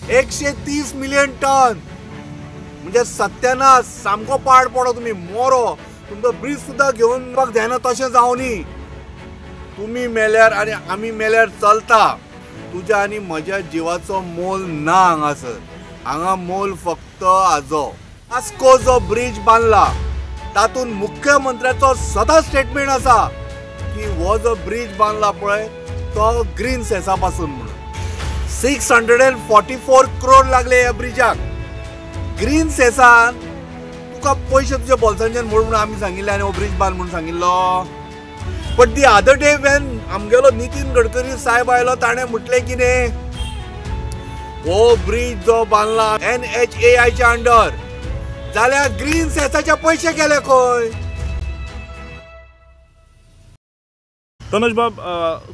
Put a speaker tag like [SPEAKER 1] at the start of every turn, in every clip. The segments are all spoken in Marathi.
[SPEAKER 1] 130 मिलियन टन म्हणजे सत्यानाश सामको पाड पडो तुम्ही मोरो तुमचो ब्रिज सुद्धा घेऊन जायना तशें जावनी तुम्ही मेल्यार आणि आम्ही मेल्यार चलता तुझ्या आणि म्हज्या जीवाचो मोल ना हांगासर हांगा मोल फक्त आजो वास्को जो ब्रिज बांदला तातून मुख्यमंत्र्याचो सदांच स्टेटमेंट आसा की हो जो ब्रिज बांदला पळय तो ग्रीन सेसा पासून म्हणून 644 करोड लागले ह्या ब्रिजाक ग्रीन सेसान तुका पैसे तुझ्या बोल्सांच्यान म्हणून आमी सांगिल्ले आनी हो ब्रिज बांद म्हणून सांगिल्लो but the other day Wien आमगेलो नितीन गडकरी साहेब आयलो ताणें म्हटलें कितें हो ब्रिज जो बांदला NHAI च्या अंडर जाल्यार ग्रीन सेसाचे पैसे गेले खंय
[SPEAKER 2] तनुज बाब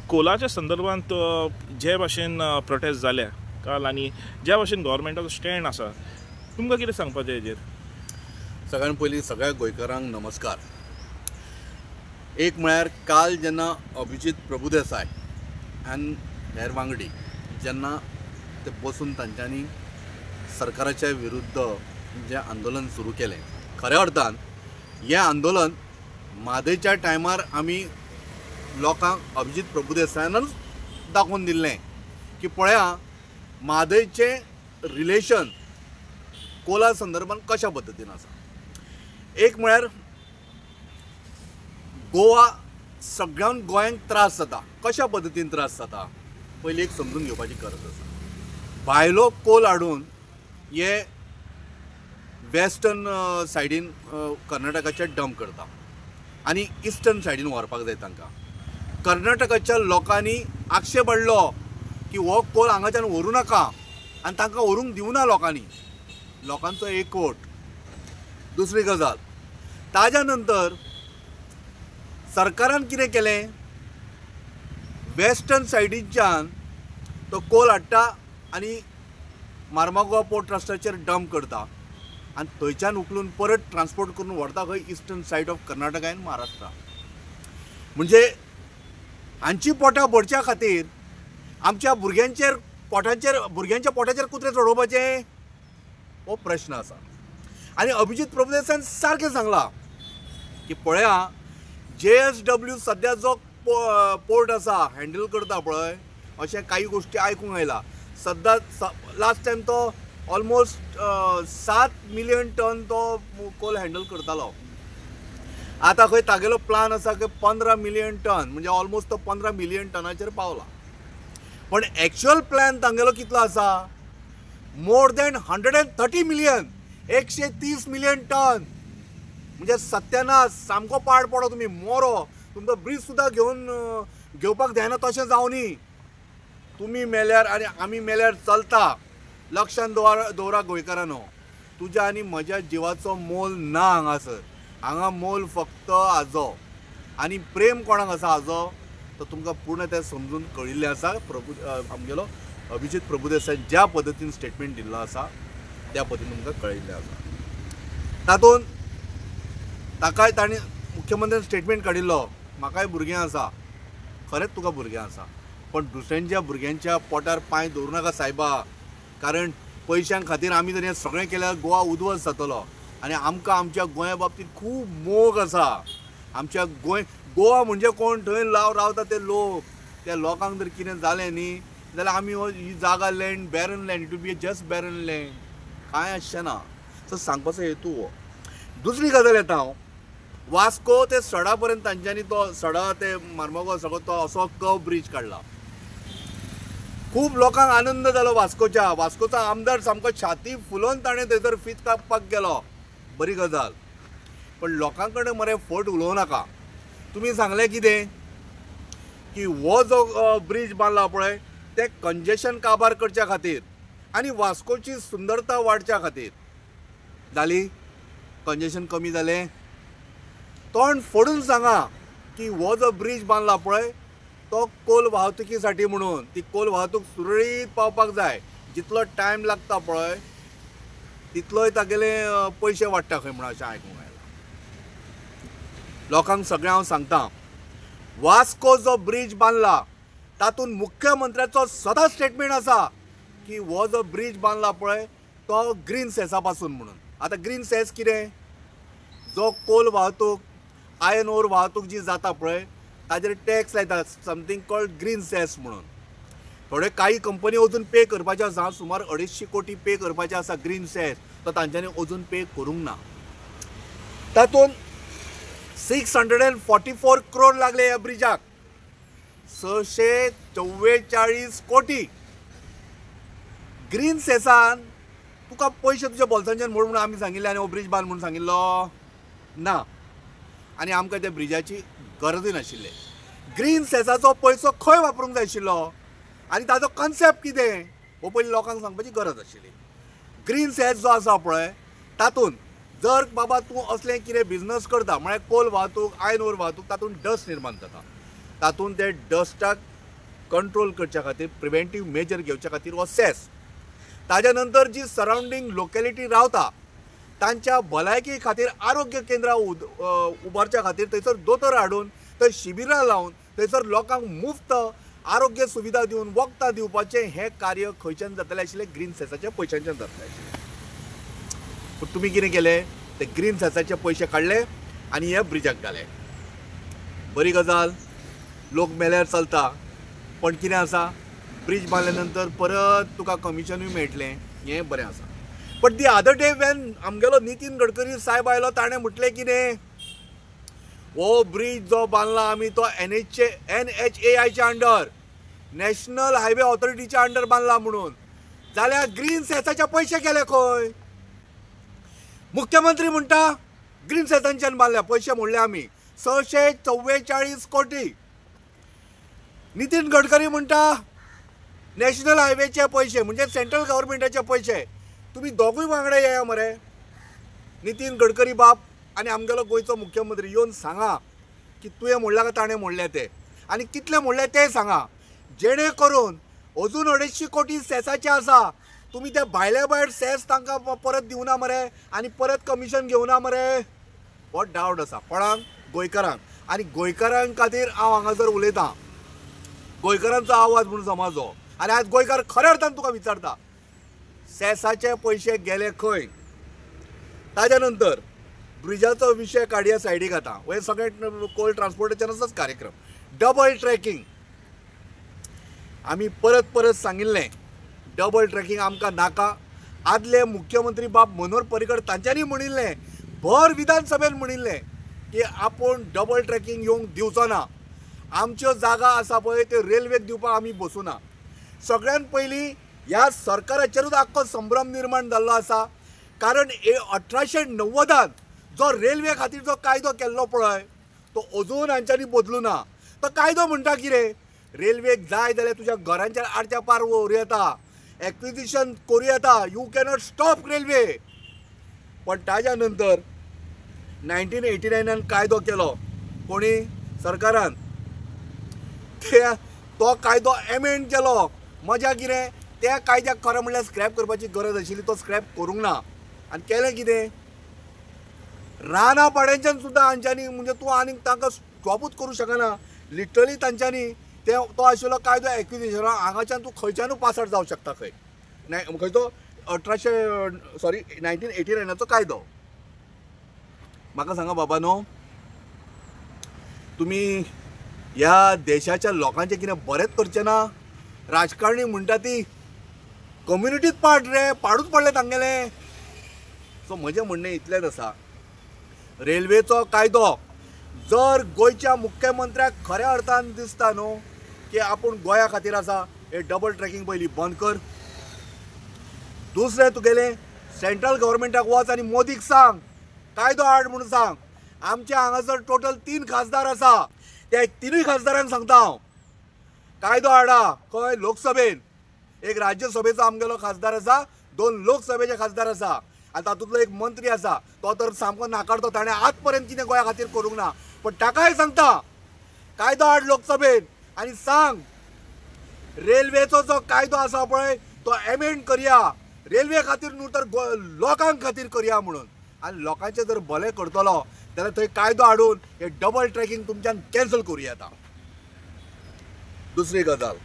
[SPEAKER 2] कोलाच्या संदर्भात जे भाशेन प्रोटेस्ट जाल्या काल आनी ज्या भाशेन गव्हर्मेंटाचो स्टँड आसा तुमकां कितें सांगपाचें हेजेर
[SPEAKER 1] सगळ्यात पयलीं सगळ्या गोंयकारांक नमस्कार एक म्हळ्यार काल जेन्ना अभिजीत प्रभुदेसाय आनी हेर वांगडी जेन्ना ते बसून तांच्यांनी सरकाराच्या विरुद्ध जे आंदोलन सुरू केलें खऱ्या अर्थान हें आंदोलन म्हादयच्या टायमार आमी लोकांक अभिजीत प्रभुदेसायानच दाखोवन दिल्लें की पळया म्हादयचें रिलेशन कोला संदर्भान कशा पद्दतीन आसा एक म्हळ्यार गोवा सगळ्यान गोंयांक त्रास जाता कशा पद्दतीन त्रास जाता पयलीं एक समजून घेवपाची गरज आसा भायलो कोल हाडून हे वेस्टर्न सायडीन कर्नाटकाचे डंप करता आनी इस्टर्न सायडीन व्हरपाक जाय तांकां कर्नाटकाच्या लोकांनी आक्षेप हाडलो की हो कोल हांगाच्यान व्हरू नाका आनी तांकां व्हरूंक दिवना लोकांचो एकवट दुसरी गजाल ताज्या नंतर सरकारान कितें केलें वेस्टर्न सायडीच्यान तो कोल हाडटा आनी मार्मागोवा पोर्ट ट्रस्टाचेर डंप करता आनी थंयच्यान उखलून परत ट्रान्सपोर्ट करून व्हरता खंय इस्टर्न सायड ऑफ कर्नाटका आनी महाराष्ट्रा म्हणजे हांची पोटां भरच्या खातीर आमच्या भुरग्यांच्या पोटाचेर कुत्रे चडोवपाचे हो प्रश्न आसा आनी अभिजीत प्रभुदेसान सारकें सांगलां की पळया JSW सद्या जो पोर्ट आसा हँडल करता पळय अशें काही गोश्टी आयकूंक आयला सद्या लास्ट टायम तो ऑलमोस्ट 7 मिलियन टन तो कोल हँडल करतालो आतां खंय तागेलो प्लान आसा की 15 मिलियन टन म्हणजे ऑलमोस्ट तो 15 मिलियन टनाचेर पावला पण एक्चुअल प्लॅन तांगेलो कितलो आसा more than 130 million 130 million ton म्हणजे सत्यानाश सामको पाड पडो तुम्ही मोरो तुमचो ब्रिज सुद्धा घेवपाक जायना तशें जावनी तुम्ही मेल्यार आणि आमी मेल्यार चलता लक्षांत दवरा गोंयकारांनो तुज्या आनी म्हज्या जिवाचो मोल ना हांगासर हांगा मोल फक्त आजो आनी प्रेम कोणाक आसा आजो तो तुमकां पूर्ण तें समजून कळिल्लें आसा आमगेलो अभिजीत प्रभुदेसाय ज्या पद्दतीन स्टेटमेंट दिल्लो आसा त्या पद्दतीन तुमकां कळिल्लें आसा तातूंत ताकाय ताणें मुख्यमंत्र्यान स्टेटमेंट काडिल्लो म्हाकाय भुरगीं आसा खरेंच तुका भुरगीं आसा पण दुसऱ्यांच्या भुरग्यांच्या पोटार पांय दवरूं नाका सायबा कारण पयशां खातीर आमी जर हें सगळें केल्यार गोवा उद्वस जातलो आनी आमकां आमच्या गोंया बाबतींत खूब मोग आसा आमच्या गोवा म्हणजे कोण थंय रावता ते लोक त्या लोकांक जर कितें जालें न्ही जाल्यार आमी ही जागा land baron land it will be just baron land कांय आसचें ना सो सांगपाचो हेतू हो दुसरी गजाल येता हांव वास्को ते सडा पर्यंत तांच्यांनी तो सडा ते मार्मागोवा सगळो तो असो कर्व ब्रिज काडला खूब लोकांक आनंद जालो वास्कोचो आमदार सामको छाती फुलोवन ताणें थंयसर फीत कापपाक गेलो बरी गजाल पण लोकां कडेन मरे फट उलोवं नाका तुमी सांगलें कितें की हो जो ब्रिज बांदला पळय ते कंजेशन काबार करच्या खातीर आनी वास्कोची सुंदरता वाडच्या खातीर जाली कंजेशन कमी जालें तोंड फोडून सांगा की हो जो ब्रिज बांदला पळय तो कोल वाहतुकीसाठी म्हणून ती कोल वाहतूक सुरळीत पावपाक जाय जितलो टायम लागता पळय तितलोय तागेले पयशे वाडटा खंय म्हणून अशें आयकूंक आयलां लोकांक सगळ्यांक हांव सांगता वास्को जो ब्रिज बांदला तातूंत मुख्यमंत्र्याचो सदांच स्टेटमेंट आसा की हो जो ब्रिज बांदला पळय तो ग्रीन सेसा पासून म्हणून. आता ग्रीन सेस कितें, जो कोल वाहतूक आयर्न ओर वाहतूक जी जाता पळय ताजेर टॅक्स लायता, समथींग कॉल्ड ग्रीन सेस म्हणून. थोडे काही कंपनी अजून पे करपाचे आसा, सुमार 250 कोटी पे करपाचे आसा ग्रीन सेस, तो तांच्यांनी अजून पे करूंक ना. तातूंत 644 करोड लागले ह्या ब्रिजाक. 644 कोटी. ग्रीन सेसान तुका पयशे तुज्या बोल्सांच्यान म्हणून आमी सांगिल्ले आनी हो ब्रिज बांद म्हणून सांगिल्लो ना, आनी आमकां त्या ब्रिजाची गरजूय नाशिल्ले. ग्रीन सेसाचो पयसो खंय वापरूंक जाय आशिल्लो आनी ताजो कॉन्सेप्ट कितें हो पयलीं लोकांक सांगपाची गरज आशिल्ली. ग्रीन सेस जो आसा पळय तातूंत जर बाबा तूं असलें कितें बिझनस करता म्हळ्यार कोल वाहतूक आयर्न ओर वाहतूक तातूंत डस्ट निर्माण जाता, तातूंत ते डस्टाक कंट्रोल करच्या खातीर प्रिव्हेंटीव मेजर घेवच्या खातीर हो सेस. ताज्या नंतर जी सरावंडींग लोकेलिटी रावता तांच्या भलायकी खातीर आरोग्य केंद्रां उबारच्या खातीर थंयसर दोतोर हाडून थंय शिबिरां लावन थंयसर लोकांक मुफ्त आरोग्य सुविधा दिवन वखदां दिवपाचें हें कार्य खंयच्यान जातलें आशिल्लें, ग्रीन सेसाच्या पयशांच्यान जातलें आशिल्लें. पूण तुमी कितें केलें, ते ग्रीन सेसाचे पयशे काडले आनी ह्या ब्रिजाक घाले. बरी गजाल, लोक मेल्यार चलता, पण कितें आसा, ब्रिज बांदले नंतर परत तुका कमिशनूय मेळटलें, हें बरें आसा. But the other day Wien आमगेलो नितीन गडकरी साहेब आयलो ताणें म्हटलें कितें, हो ब्रिज जो बांदला आमी तो NHAIच्या अंडर, नॅशनल हायवे ऑथॉरिटीच्या अंडर बांदला म्हणून, जाल्यार ग्रीन सेसाचे पयशे गेले खंय. मुख्यमंत्री म्हणटा ग्रीन सेसांच्यान बांदल्या, पयशे म्हणले आमी 644 कोटी. नितीन गडकरी म्हणटा नॅशनल हायवेचे पयशे म्हणजे सेंट्रल गव्हर्मेंटाचे पयशे. तुमी दोगूय वांगडा येया मरे, नितीन गडकरी बाब आनी आमगेलो गोंयचो मुख्यमंत्री, येवन सांगा की तुवें म्हणलां काय ताणें म्हणलें तें, आनी कितलें म्हणलें तें सांगा, जेणे करून अजून 250 कोटी सेसाचे आसा, तुमी ते भायले भायर सेस तांकां परत दिवना मरे आनी परत कमिशन घेवना मरे. हो डावट आसा कोणाक, गोंयकारांक. आनी गोंयकारां खातीर हांव हांगा जर उलयतां, गोंयकारांचो आवाज म्हणून समजो, आनी आज गोंयकार खऱ्या अर्थान तुका विचारता सेसाचे पयशे गेले खंय. ताज्या नंतर ब्रिजाचो विशय काडया सायडीक आता, हे सगळे कोल ट्रान्सपोर्टेशनाचोच कार्यक्रम. डबल ट्रॅकिंग आमी परत परत सांगिल्लें, डबल ट्रॅकिंग आमकां नाका. आदले मुख्यमंत्री बाब मनोहर पर्रीकर तांच्यांनी म्हणिल्लें, भर विधानसभेन म्हणिल्लें की आपूण डबल ट्रॅकिंग येवंक दिवचो ना. आमच्यो जागा आसा पळय त्यो रेल्वेक दिवपाक आमी बसूना. सगळ्यान पयलीं ह्या सरकाराचेरूच आख्खो संभ्रम निर्माण जाल्लो आसा, कारण 1890 जो रेल्वे खातीर जो कायदो केल्लो पळय तो अजून हांच्यांनी बदलूना. तो कायदो म्हणटा कितें, रेल्वेक जाय जाल्यार तुज्या घरांच्या आडच्या पार व्हरूं येता, एक्विजिशन करूं येता, यू कॅनॉट स्टॉप रेल्वे. पण ताज्या नंतर 1989 कायदो केलो कोणी, सरकारान. तो कायदो एमेंड केलो. मजा कितें, त्या कायद्याक खरें म्हणल्यार स्क्रॅप करपाची गरज आशिल्ली, तो स्क्रॅप करूंक ना. आनी केलें कितें, रानां पाड्यांच्यान सुद्दां हांच्यांनी, म्हणजे तूं आनीक तांकां स्टॉपूच करूं शकना. लिटरली तांच्यांनी तो आशिल्लो कायदो एक्विजिशन, हांगाच्यान तूं खंयच्यानूय पास आउट जावं शकता. खंयचो 1989चो कायदो. म्हाका सांगा बाबानो, तुमी ह्या देशाच्या लोकांचें कितें बरेंच करचें ना. राजकारणी म्हणटा ती कम्युनिटीच पाड रे, पाडूच पडले तांगेलें. सो म्हजें म्हणणें इतलेंच आसा, रेल्वेचो कायदो जर गोंयच्या मुख्यमंत्र्याक खऱ्या अर्थान दिसता न्हू की आपूण गोंया खातीर आसा, हे डबल ट्रॅकिंग पयलीं बंद कर. दुसरें तुगेलें सेंट्रल गव्हर्मेंटाक वच आनी मोदीक सांग कायदो हाड म्हणून सांग. आमच्या हांगासर टोटल 3 खासदार आसा, त्या 3 खासदारांक सांगता हांव, कायदो हाडा. खंय, लोकसभेन. एक राज्यसभेचो आमगेलो खासदार आसा, 2 लोकसभेचे खासदार आसा, आनी तातूंतलो एक मंत्री आसा, तो तर सामको नाकारतो. ताणें आज पर्यंत कितें गोंया खातीर करूंक ना. पण ताकाय सांगता, कायदो हाड लोकसभेन आनी सांग रेल्वेचो जो कायदो आसा पळय तो एमेंड करया. रेल्वे खातीर न्हू तर लोकांक खातीर करया म्हणून. आनी लोकांचें जर भलें करतलो जाल्यार थंय कायदो हाडून हे डबल ट्रॅकिंग तुमच्यान कॅन्सल करूं येता. दुसरी गजाल,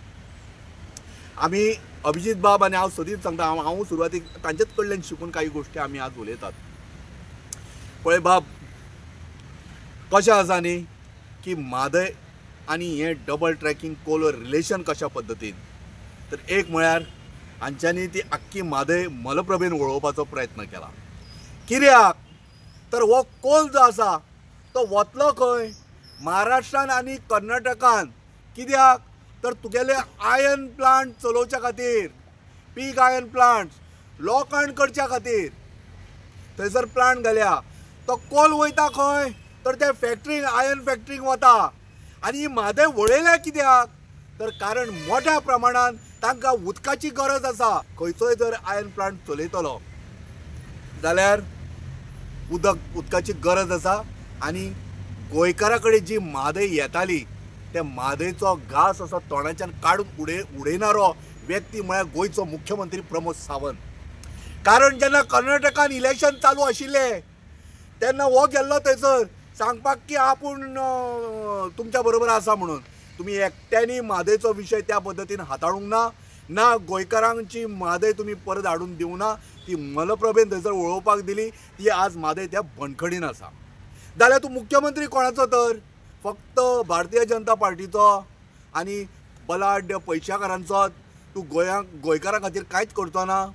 [SPEAKER 1] आमी अभिजीत बाब आनी हांव सदींच सांगता, हांव सुरवातीक तांचेच कडल्यान शिकून काही गोश्टी आमी आज उलयतात. पळय बाब, कशें आसा न्ही की म्हादय आनी हें डबल ट्रॅकिंग कोल रिलेशन कशा पद्दतीन, तर एक म्हळ्यार हांच्यांनी ती आख्खी म्हादय मलप्रभेन वळोवपाचो प्रयत्न केला. कित्याक तर हो कोल जो आसा तो वतलो खंय? महाराष्ट्रान आनी कर्नाटकान. कित्याक तर तुगेले आयर्न प्लांट चलोवच्या खातीर, पीक आयर्न प्लांट लोकांड करच्या खातीर थंयसर प्लांट घाल्या. तो कोल वयता खंय? तर त्या फॅक्टरींक, आयर्न फॅक्टरींक वता. आनी ही म्हादय वळयल्या कित्याक? तर कारण मोठ्या प्रमाणात तांकां उदकाची गरज आसा. खंयचोय जर आयर्न प्लांट चलयतलो जाल्यार उदकाची गरज आसा. आनी गोंयकारा कडेन जी म्हादय येताली त्या म्हादयचो घास असो तोंडाच्यान काडून उडयणारो व्यक्ती म्हळ्यार गोंयचो मुख्यमंत्री प्रमोद सावंत. कारण जेन्ना कर्नाटकान इलेक्शन चालू आशिल्लें तेन्ना हो गेल्लो थंयसर सांगपाक की आपूण तुमच्या बरोबर आसा म्हणून. तुमी एकट्यांनी म्हादयचो विशय त्या पद्दतीन हाताळूंक ना गोंयकारांची म्हादय तुमी परत हाडून दिवंक ना. ती मलप्रभेन थंयसर वळोवपाक दिली. ती आज म्हादय त्या बंदखडीन आसा. जाल्यार तूं मुख्यमंत्री कोणाचो तर? फक्त भारतीय जनता पार्टीचो आनी बलाढ्य पयशाकारांचो. तूं गोंयकारां खातीर कांयच करचो ना.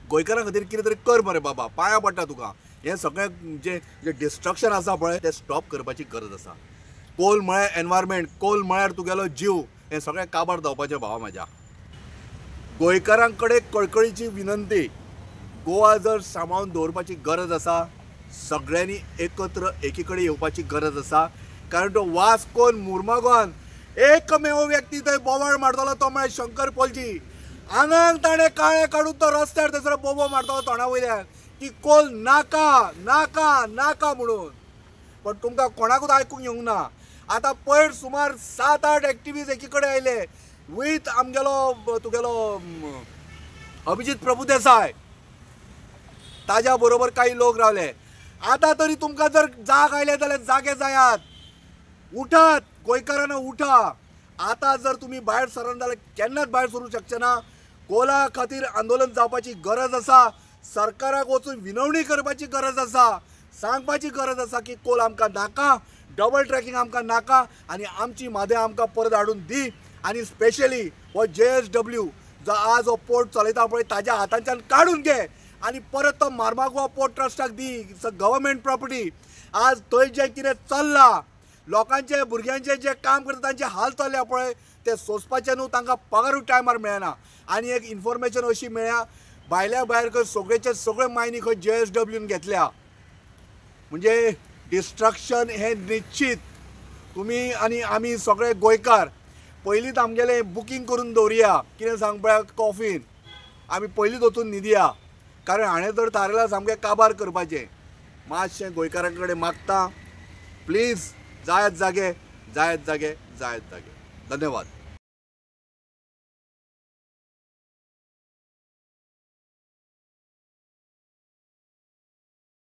[SPEAKER 1] गोंयकारां खातीर कितें तरी कर मरे बाबा, पांयां पडटा तुका. हें सगळें जे डिस्ट्रक्शन आसा पळय तें स्टॉप करपाची गरज आसा. कोल म्हळ्यार एनवायरमेंट, कोल म्हळ्यार तुगेलो जीव, हें सगळें काबार जावपाचें भावा म्हाज्या. गोंयकारां कडेन कळकळीची विनंती, गोवा जर सांबाळून दवरपाची गरज आसा, सगळ्यांनी एकत्र एकी कडेन येवपाची गरज आसा. कारण तो वास्कोन मुर्मगांवान एकमेव व्यक्ती थंय बोवाळ मारतलो तो म्हळ्यार शंकर पोलजी. आंगांक ताणें काळें काडून तो रस्त्यार थंयसर बोबो मारतलो तोंडा वयल्यान की कोल नाका नाका नाका म्हणून. पण तुमकां कोणाकूच आयकूंक येवंक ना. आतां पयर सुमार 7-8 एक्टिविस्ट एकी कडेन आयले विथ तुगेलो अभिजीत प्रभुदेसाय, ताज्या बरोबर काही लोक रावले. आतां तरी तुमकां जर जाग आयले जाल्यार जागे जायात. उठात गोंयकारांनो, उठा. आतां जर तुमी भायर सरना जाल्यार केन्नाच भायर सरूंक शकचे ना. कोला खातीर आंदोलन जावपाची गरज आसा. सरकाराक वचून विनवणी करपाची गरज आसा. सांगपाची गरज आसा की कोल आमकां नाका, डबल ट्रॅकिंग आमकां नाका आनी आमची म्हादय आमकां परत हाडून दी. आनी स्पेशली हो JSW जो आज हो पोर्ट चलयता पळय ताज्या हातांच्यान काडून घे आनी परत तो मार्मागुआ पोर्ट ट्रस्टाक दी. It's a government property. आज थंय जें कितें चल्लां, लोकांचे भुरग्यांचे जे काम करता तांचे हाल चल्ल्या पळय ते सोंसपाचे न्हू. तांकां पगारूय टायमार मेळना. आनी एक इन्फॉर्मेशन अशी मेळ्ळ्या भायल्या भायर खंय सगळेचे सगळे मायनी खंय JSWन घेतल्या. म्हणजे डिस्ट्रक्शन हें निश्चित. तुमी आनी आमी सगळे गोंयकार पयलींच आमगेलें बुकींग करून दवरया. कितें सांग पळय कॉफीन आमी पयलींच वचून न्हिदया. कारण हाणें तर थारयलां सामकें काबार करपाचें. मातशें गोंयकारां कडेन मागता, प्लीज जायत जागे. धन्यवाद.